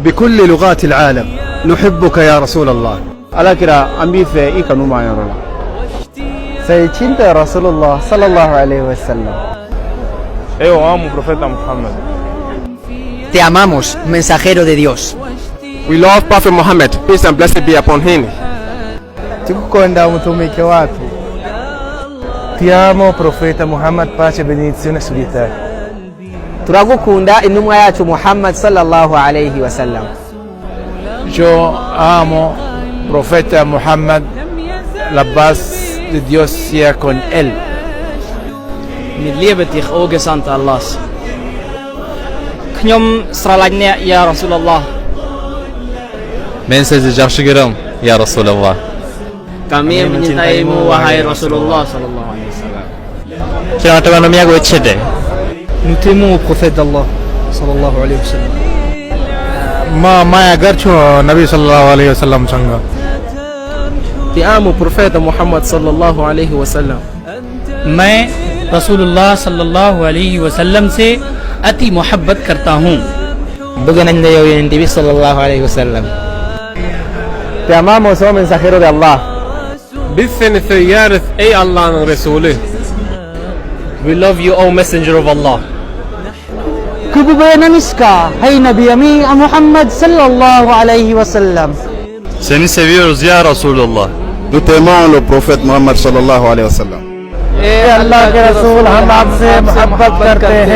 بكل لغات العالم نحبك يا رسول الله. Alakira ambife ikanuma yorola. Sai cinta Rasulullah sallallahu alaihi wasallam. Eu amo o profeta Muhammad. Te amamos, mensajero de Dios. We love Prophet Muhammad, peace and blessing be upon him. Tikukonda mtumike watu. Ti amo profeta Muhammad, pace e benedizione su di te. Turagukunda intumwa yacu Muhammad sallallahu alaihi wasallam. Yo amo profeta Muhammad, la paz de Dios sea con él. Mit liebe dich, o Gesandter Allahs. Knyom sralagne ya Rasulullah. Men sizi yaxshi ko'raman ya Rasulullah. Kami mencintaimu wahai Rasulullah sallallahu alaihi wasallam. Kira teman mi aku ecede. Nous t'aimons au prophète d'Allah sallallahu alaihi wasallam. माया गर्छु नबी सल्लल्लाहु अलैहि वसल्लम सँग. Ti amo profeta Muhammad sallallahu alaihi wasallam. मैं रसूलुल्लाह सल्लल्लाहु अलैहि वसल्लम से अति मोहब्बत करता हूँ. Bukan anda yang Nabi sallallahu alaihi wasallam. Te amamos, oh mensajero de Allah. Biz seni seviyoruz ey Allah'ın Resulü. We love you, O Messenger of Allah. Kububayanamis ka, hey Nabi Ami Muhammad sallallahu alaihi wasallam. Seni seviyoruz ya Resulullah. Nous t'aimons le prophète Muhammad sallallahu alayhi wa sallam. अल्लाह के रसूल हम आपसे मोहब्बत करते हैं.